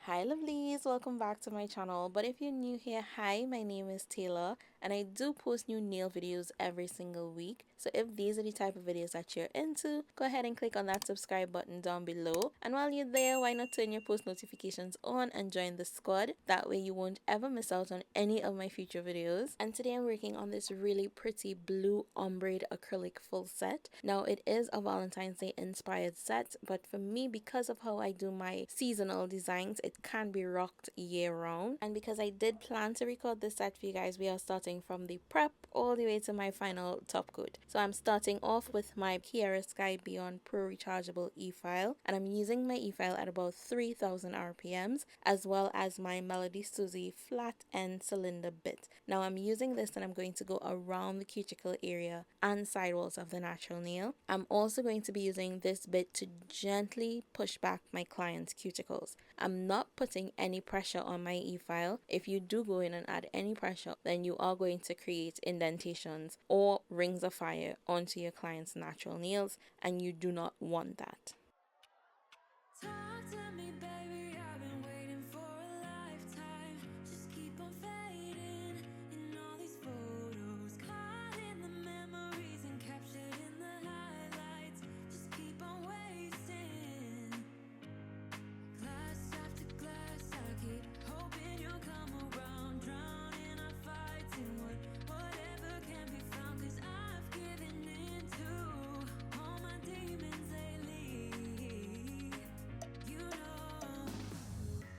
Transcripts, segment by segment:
Hi lovelies, welcome back to my channel. But if you're new here, hi, my name is Taylor and I do post new nail videos every single week. So if these are the type of videos that you're into, go ahead and click on that subscribe button down below. And while you're there, why not turn your post notifications on and join the squad? That way you won't ever miss out on any of my future videos. And today I'm working on this really pretty blue ombre acrylic full set. Now it is a Valentine's Day inspired set, but for me, because of how I do my seasonal designs, it can be rocked year round. And because I did plan to record this set for you guys, we are starting from the prep all the way to my final top coat. So I'm starting off with my Kiara Sky Beyond Pro Rechargeable e-file, and I'm using my e-file at about 3000 RPMs, as well as my MelodySusie flat end cylinder bit. Now I'm using this and I'm going to go around the cuticle area and sidewalls of the natural nail. I'm also going to be using this bit to gently push back my client's cuticles. I'm not putting any pressure on my e-file. If you do go in and add any pressure, then you are going to create indentations or rings of fire onto your client's natural nails, and you do not want that. Talk to me, baby, I've been waiting for a lifetime. Just keep on fading in all these photos, caught in the memories and captured in the highlights. Just keep on wasting. Glass after glass, I keep hoping you'll come around, drowning our fights in whatever can be found. 'Cause I've given in to all my demons lately. You know,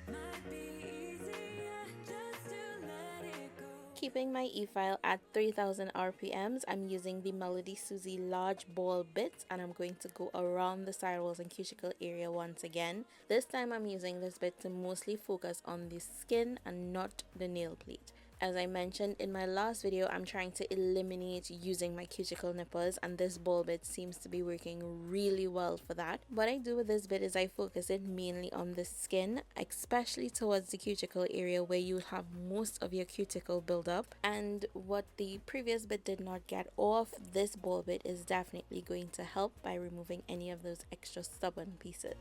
might be easier just to let it go. Keeping my e-file at 3000 RPMs, I'm using the MelodySusie large ball bit, and I'm going to go around the sidewalls and cuticle area once again. This time I'm using this bit to mostly focus on the skin and not the nail plate. As I mentioned in my last video, I'm trying to eliminate using my cuticle nippers, and this ball bit seems to be working really well for that. What I do with this bit is I focus it mainly on the skin, especially towards the cuticle area where you have most of your cuticle buildup. And what the previous bit did not get off, this ball bit is definitely going to help by removing any of those extra stubborn pieces.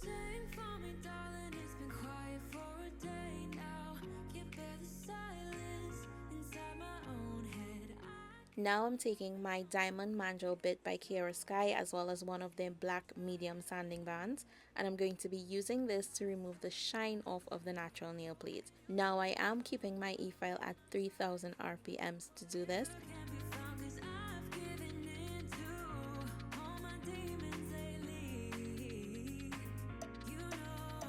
Sing for me, darling, it's been quiet for a day now. Can't bear the silence inside my own head. Now I'm taking my Diamond Mandrel bit by Kiara Sky, as well as one of their black medium sanding bands, and I'm going to be using this to remove the shine off of the natural nail plate. Now I am keeping my e-file at 3000 RPMs to do this. Can't be found 'cause I've given in to all my demons lately. You know,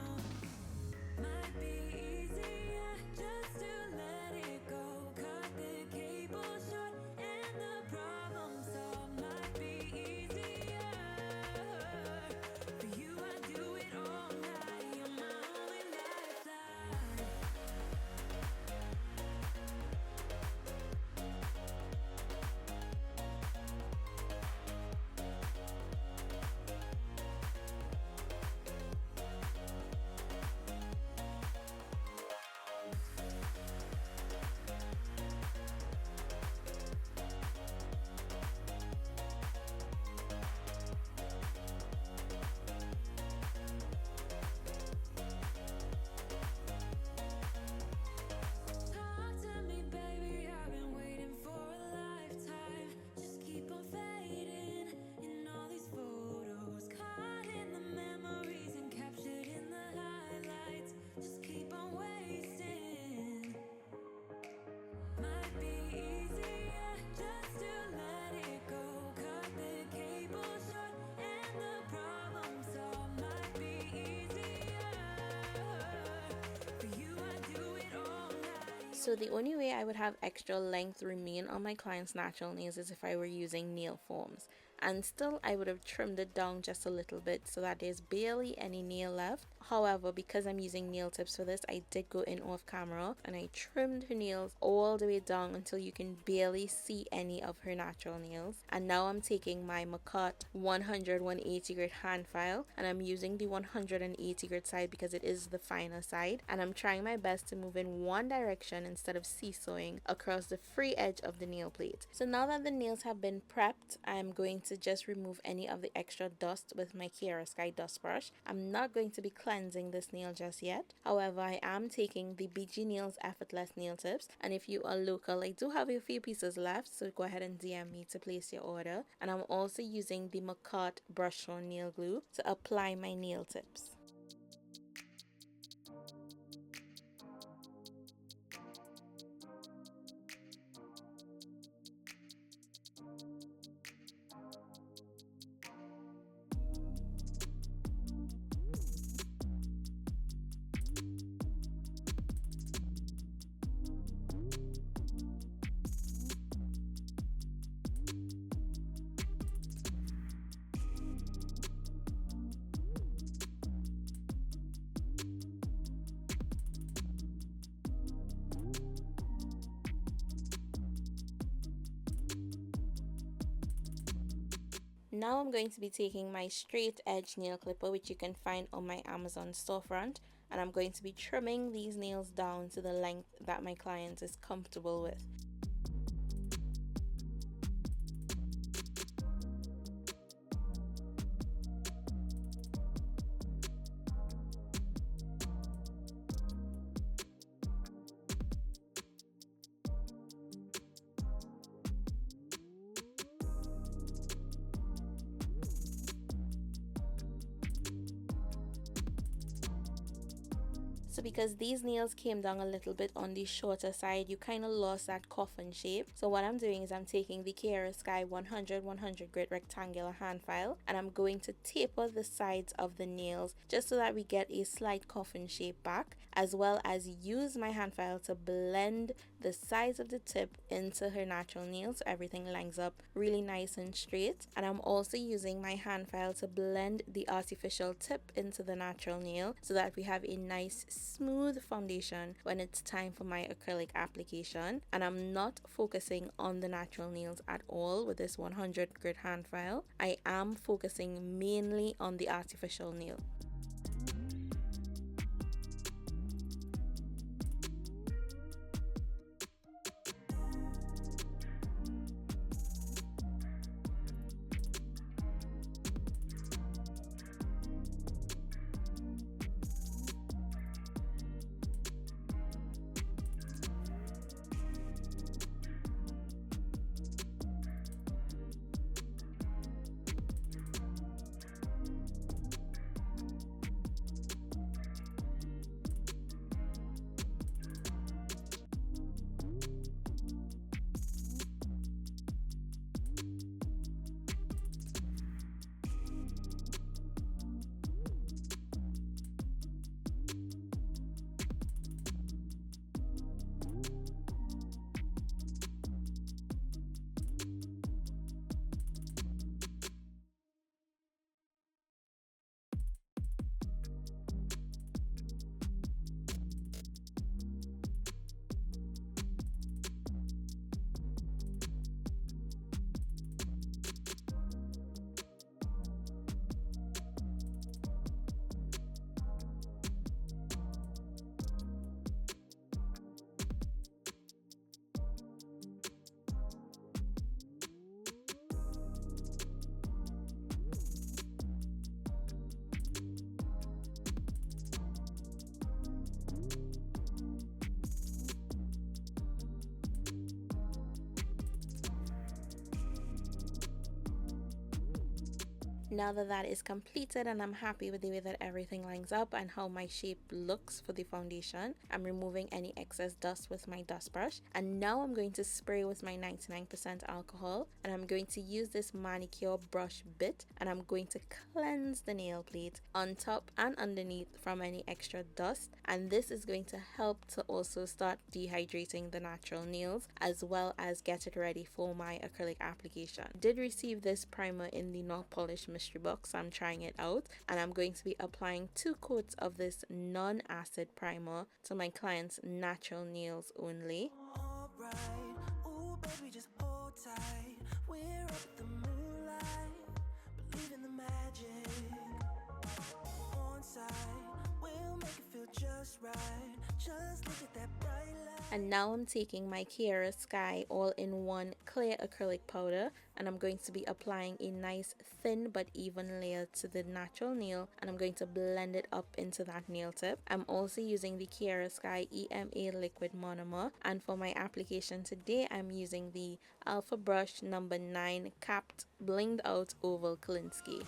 might be easier just to let it go. Cut the cable short and the problem solved. Might be easier for you. I do it all night. You're my only lifeline. Talk to me, baby, I've been waiting for a lifetime. Just keep on fading in all these photos, caught in the memories and captured in the highlights. Just keep on wasting. Might be easier just to let it go. Cut the cable short and the problem solved. Might be easier for you. I do it all night. So the only way I would have extra length remain on my client's natural nails is if I were using nail forms. and still I would have trimmed it down just a little bit so that there's barely any nail left. However, because I'm using nail tips for this, I did go in off camera and I trimmed her nails all the way down until you can barely see any of her natural nails. And now I'm taking my Macot 180 grit hand file and I'm using the 180 grit side because it is the finer side, and I'm trying my best to move in one direction instead of seesawing across the free edge of the nail plate. So now that the nails have been prepped, I'm going to just remove any of the extra dust with my Kiara Sky dust brush. I'm not going to be cleansing this nail just yet. However, I am taking the BG Nails Effortless nail tips, and if you are local, I do have a few pieces left, so go ahead and DM me to place your order. And I'm also using the Macot brush on nail glue to apply my nail tips. Now I'm going to be taking my straight edge nail clipper, which you can find on my Amazon storefront, and I'm going to be trimming these nails down to the length that my client is comfortable with. So because these nails came down a little bit on the shorter side, you kind of lost that coffin shape. So what I'm doing is I'm taking the Kiara Sky 100 grit rectangular hand file and I'm going to taper the sides of the nails just so that we get a slight coffin shape back, as well as use my hand file to blend the sides of the tip into her natural nails so everything lines up really nice and straight. And I'm also using my hand file to blend the artificial tip into the natural nail so that we have a nice smooth foundation when it's time for my acrylic application. And I'm not focusing on the natural nails at all with this 100 grit hand file. I am focusing mainly on the artificial nail. Now that that is completed and I'm happy with the way that everything lines up and how my shape looks for the foundation, I'm removing any excess dust with my dust brush. And now I'm going to spray with my 99% alcohol, and I'm going to use this manicure brush bit, and I'm going to cleanse the nail plate on top and underneath from any extra dust. And this is going to help to also start dehydrating the natural nails as well as get it ready for my acrylic application. I did receive this primer in the not polished mystery box, so I'm trying it out, and I'm going to be applying 2 coats of this non-acid primer to my client's natural nails only. Alright, ooh baby, just hold tight. We're up the moonlight, believe in the magic. On side, we'll make it feel just right. Just look at that bright light. And now I'm taking my Kiara Sky all-in-one clear acrylic powder, and I'm going to be applying a nice thin but even layer to the natural nail, and I'm going to blend it up into that nail tip. I'm also using the Kiara Sky EMA liquid monomer, and for my application today I'm using the Alpha Brush number 9 capped blinged out oval Klinsky.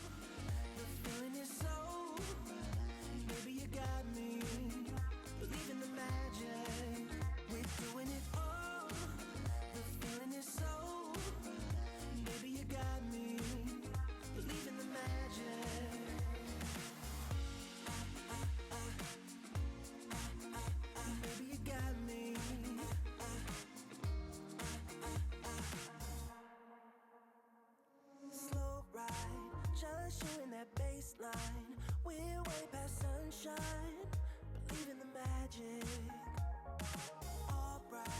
Just you in that baseline. We're way past sunshine. Believe in the magic. Alright,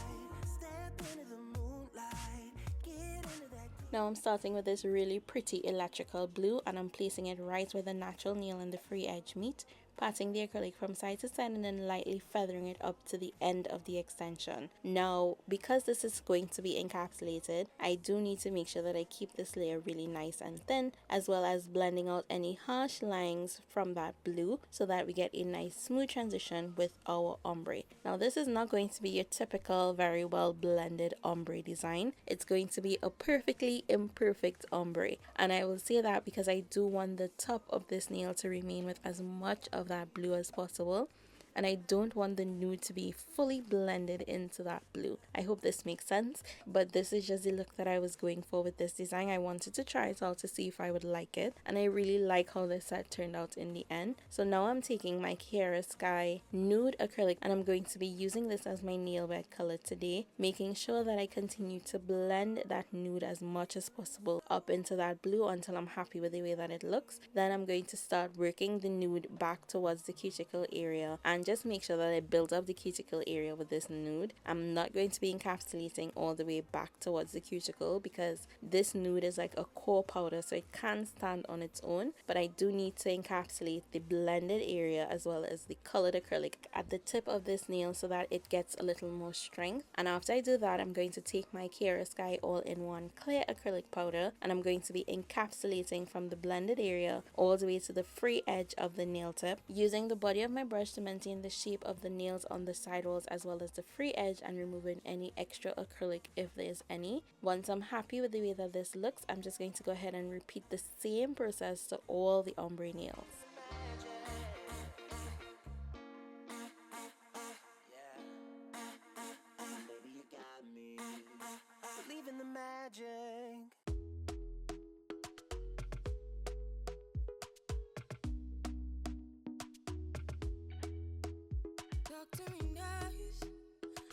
step into the moonlight. Get into that. Now I'm starting with this really pretty electrical blue, and I'm placing it right where the natural nail and the free edge meet, patting the acrylic from side to side and then lightly feathering it up to the end of the extension. Now, because this is going to be encapsulated, I do need to make sure that I keep this layer really nice and thin, as well as blending out any harsh lines from that blue so that we get a nice smooth transition with our ombre. Now, this is not going to be your typical very well blended ombre design. It's going to be a perfectly imperfect ombre, and I will say that because I do want the top of this nail to remain with as much of that blue as possible, and I don't want the nude to be fully blended into that blue. I hope this makes sense, but this is just the look that I was going for with this design. I wanted to try it out to see if I would like it, and I really like how this set turned out in the end. So now I'm taking my Kiara Sky nude acrylic, and I'm going to be using this as my nail bed color today, making sure that I continue to blend that nude as much as possible up into that blue until I'm happy with the way that it looks. Then I'm going to start working the nude back towards the cuticle area and just make sure that I build up the cuticle area with this nude. I'm not going to be encapsulating all the way back towards the cuticle because this nude is like a core powder, so it can stand on its own, but I do need to encapsulate the blended area as well as the colored acrylic at the tip of this nail so that it gets a little more strength. And after I do that, I'm going to take my Kiara Sky all-in-one clear acrylic powder, and I'm going to be encapsulating from the blended area all the way to the free edge of the nail tip, using the body of my brush to maintain the shape of the nails on the sidewalls as well as the free edge, and removing any extra acrylic if there's any. Once I'm happy with the way that this looks, I'm just going to go ahead and repeat the same process to all the ombre nails. Baby, you got me. Believe in the magic. Talk to me nice,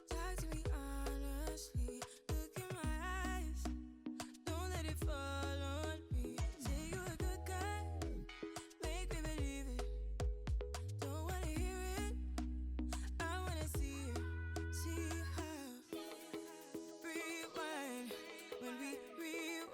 talk to me honestly. Look in my eyes, don't let it fall on me. Say you're a good guy, make me believe it. Don't wanna hear it, I wanna see it. See how rewind when we rewind.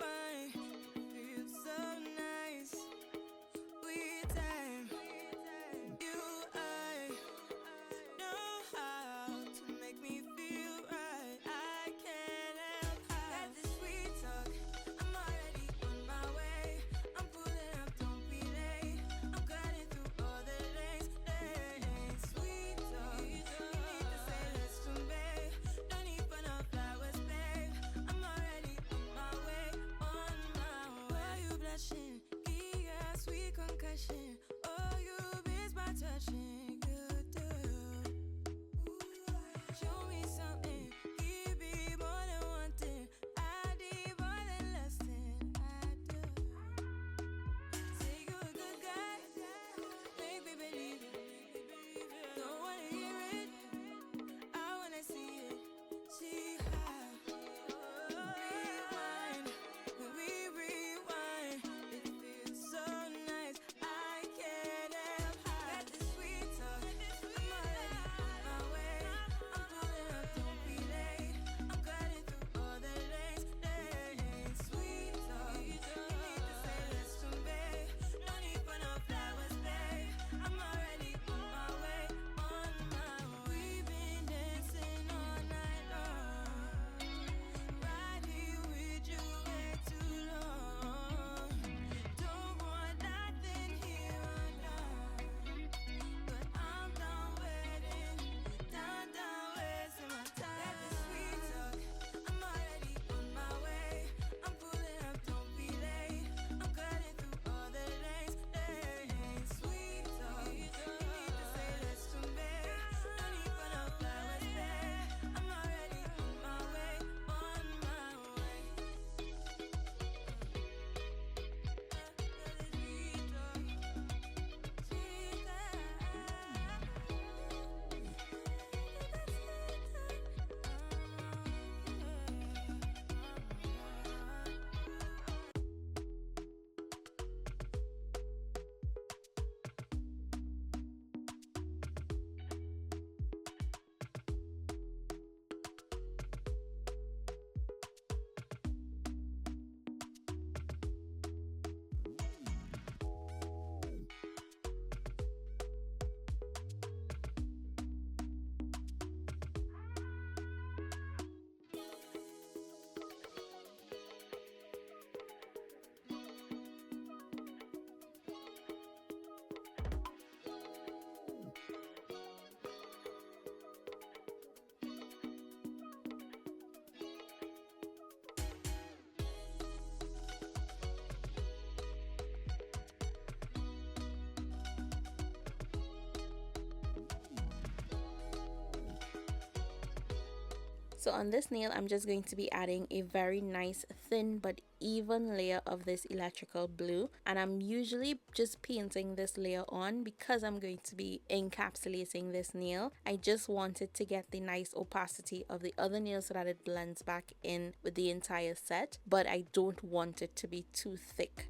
So on this nail, I'm just going to be adding a very nice thin but even layer of this electrical blue, and I'm usually just painting this layer on because I'm going to be encapsulating this nail. I just wanted to get the nice opacity of the other nail so that it blends back in with the entire set, but I don't want it to be too thick.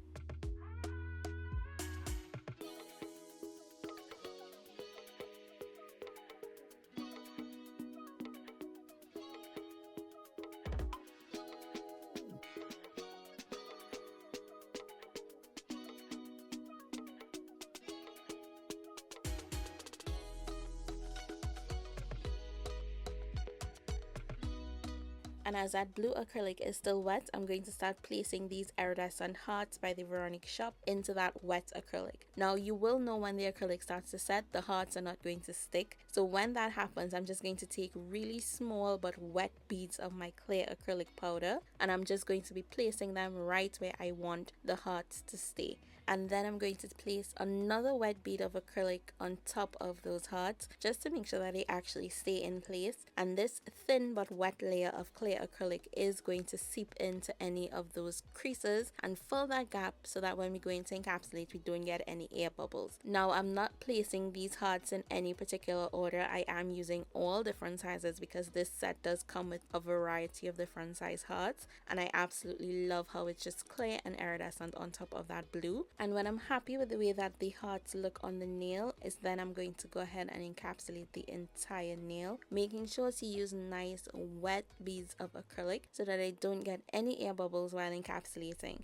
And as that blue acrylic is still wet, I'm going to start placing these iridescent hearts by the Veronique shop into that wet acrylic. Now you will know when the acrylic starts to set, the hearts are not going to stick. So when that happens, I'm just going to take really small but wet beads of my clear acrylic powder, and I'm just going to be placing them right where I want the hearts to stay. And then I'm going to place another wet bead of acrylic on top of those hearts just to make sure that they actually stay in place. And this thin but wet layer of clear acrylic is going to seep into any of those creases and fill that gap so that when we go into encapsulate, we don't get any air bubbles. Now I'm not placing these hearts in any particular order. I am using all different sizes because this set does come with a variety of different size hearts, and I absolutely love how it's just clear and iridescent on top of that blue. And when I'm happy with the way that the hearts look on the nail, is then I'm going to go ahead and encapsulate the entire nail, making sure to use nice wet beads of acrylic so that I don't get any air bubbles while encapsulating.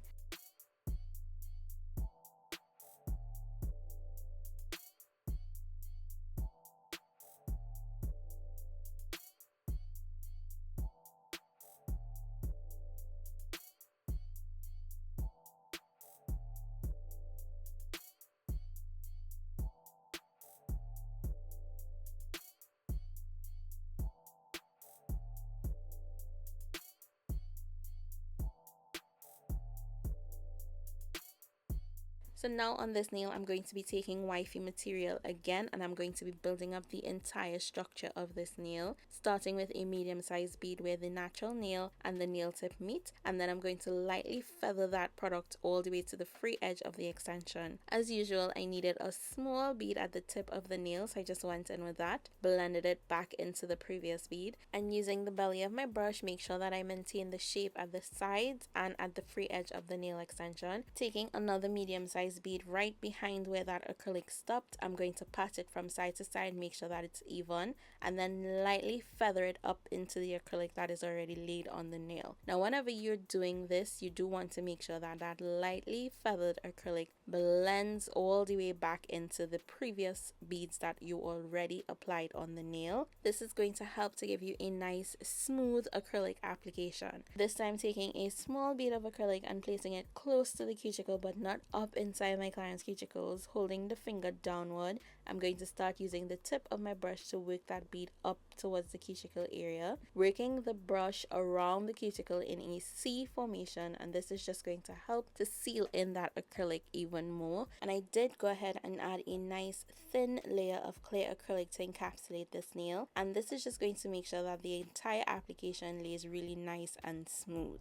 So now on this nail, I'm going to be taking Wifey Material again, and I'm going to be building up the entire structure of this nail, starting with a medium-sized bead where the natural nail and the nail tip meet, and then I'm going to lightly feather that product all the way to the free edge of the extension. As usual, I needed a small bead at the tip of the nail, so I just went in with that, blended it back into the previous bead, and using the belly of my brush, make sure that I maintain the shape at the sides and at the free edge of the nail extension. Taking another medium-sized bead right behind where that acrylic stopped, I'm going to pat it from side to side, make sure that it's even, and then lightly feather it up into the acrylic that is already laid on the nail. Now whenever you're doing this, you do want to make sure that that lightly feathered acrylic blends all the way back into the previous beads that you already applied on the nail. This is going to help to give you a nice smooth acrylic application. This time taking a small bead of acrylic and placing it close to the cuticle but not up inside my client's cuticles, holding the finger downward. I'm going to start using the tip of my brush to work that bead up towards the cuticle area, working the brush around the cuticle in a C formation, and this is just going to help to seal in that acrylic even more. And I did go ahead and add a nice thin layer of clear acrylic to encapsulate this nail, and this is just going to make sure that the entire application lays really nice and smooth.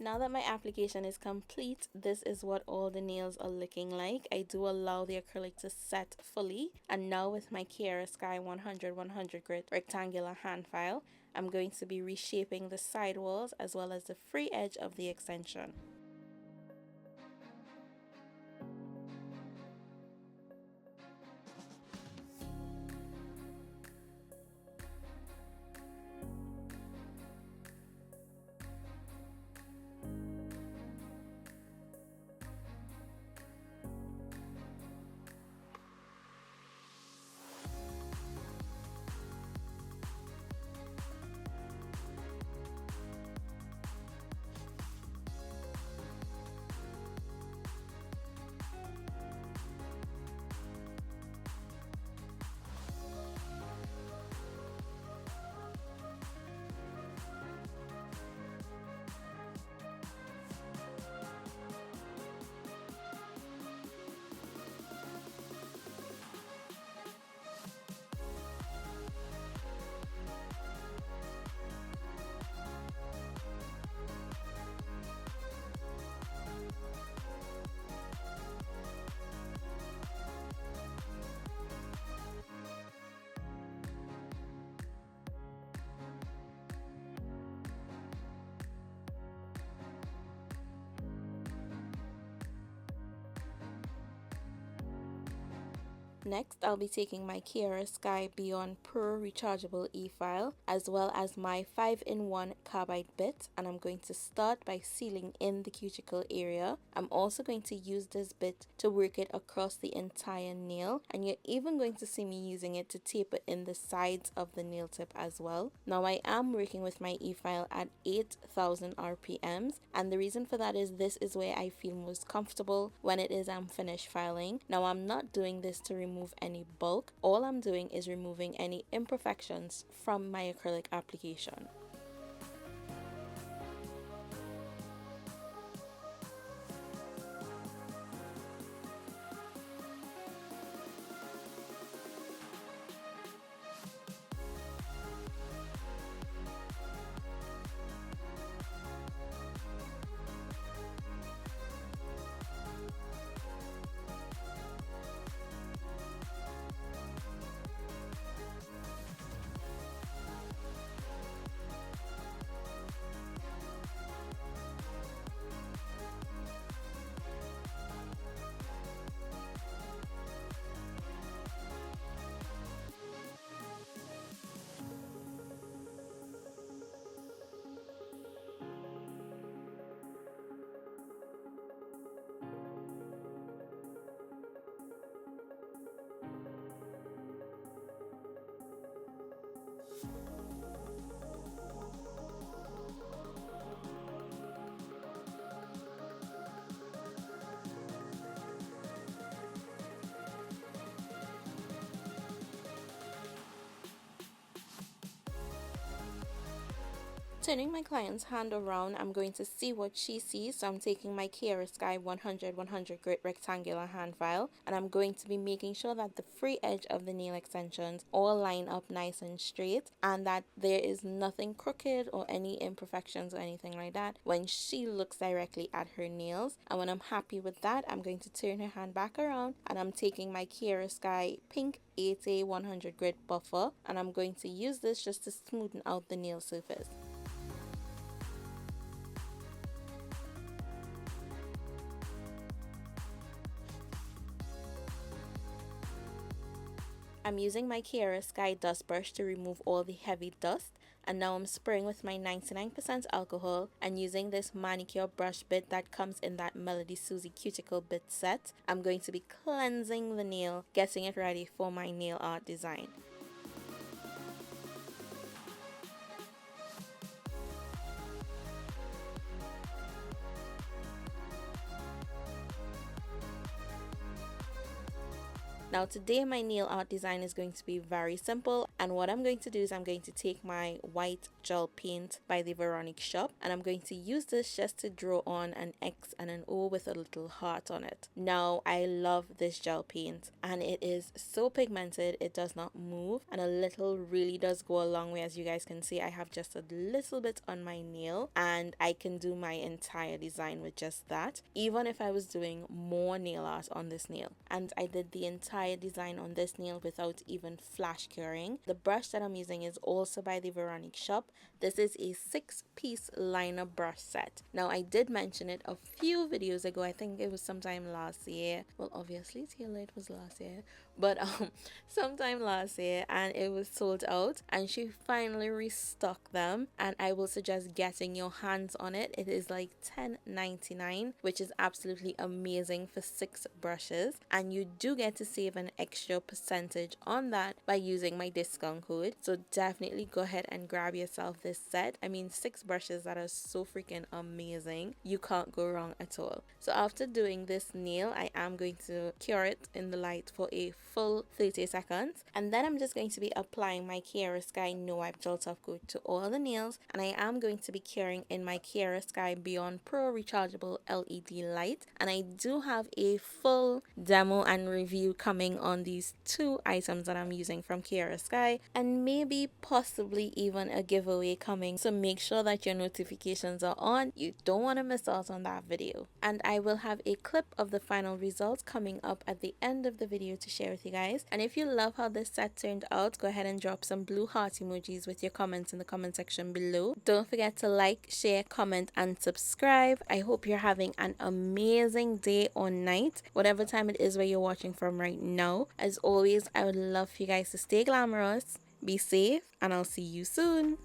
Now that my application is complete, this is what all the nails are looking like. I do allow the acrylic to set fully, and now with my Kiara Sky 100/100 grit rectangular hand file, I'm going to be reshaping the side walls as well as the free edge of the extension. Next, I'll be taking my Kiara Sky Beyond Pro Rechargeable e-file as well as my 5-in-1 carbide bit, and I'm going to start by sealing in the cuticle area. I'm also going to use this bit to work it across the entire nail, and you're even going to see me using it to taper in the sides of the nail tip as well. Now I am working with my e-file at 8,000 RPMs, and the reason for that is this is where I feel most comfortable when it is I'm finished filing. Now I'm not doing this to remove any bulk. All I'm doing is removing any imperfections from my acrylic application. Turning my client's hand around, I'm going to see what she sees. So I'm taking my Kiara Sky 100 grit rectangular hand file, and I'm going to be making sure that the free edge of the nail extensions all line up nice and straight, and that there is nothing crooked or any imperfections or anything like that when she looks directly at her nails. And when I'm happy with that, I'm going to turn her hand back around, and I'm taking my Kiara Sky pink 8A 100 grit buffer, and I'm going to use this just to smoothen out the nail surface. I'm using my Kiara Sky dust brush to remove all the heavy dust, and now I'm spraying with my 99% alcohol and using this manicure brush bit that comes in that MelodySusie cuticle bit set. I'm going to be cleansing the nail, getting it ready for my nail art design. Now today my nail art design is going to be very simple, and what I'm going to do is I'm going to take my white gel paint by the Veronique shop, and I'm going to use this just to draw on an X and an O with a little heart on it. Now I love this gel paint, and it is so pigmented, it does not move, and a little really does go a long way. As you guys can see, I have just a little bit on my nail, and I can do my entire design with just that, even if I was doing more nail art on this nail. And I did the entire design on this nail without even flash curing. The brush that I'm using is also by the Veronique shop. This is a 6-piece liner brush set. Now I did mention it a few videos ago. I think it was sometime last year. Well, obviously Taylor, it was last year, but sometime last year, and it was sold out, and she finally restocked them, and I will suggest getting your hands on it. It is like $10.99, which is absolutely amazing for 6 brushes, and you do get to save an extra percentage on that by using my discount code. So definitely go ahead and grab yourself this set. I mean, 6 brushes that are so freaking amazing. You can't go wrong at all. So after doing this nail, I am going to cure it in the light for a full 30 seconds, and then I'm just going to be applying my Kiara Sky No Wipe Gel Top Coat to all the nails, and I am going to be curing in my Kiara Sky Beyond Pro Rechargeable LED light, and I do have a full demo and review coming on these 2 items that I'm using from Kiara Sky, and maybe possibly even a giveaway coming, so make sure that your notifications are on. You don't want to miss out on that video, and I will have a clip of the final results coming up at the end of the video to share with with you guys. And if you love how this set turned out, go ahead and drop some blue heart emojis with your comments in the comment section below. Don't forget to like, share, comment, and subscribe. I hope you're having an amazing day or night, whatever time it is where you're watching from right now. As always, I would love for you guys to stay glamorous, be safe, and I'll see you soon.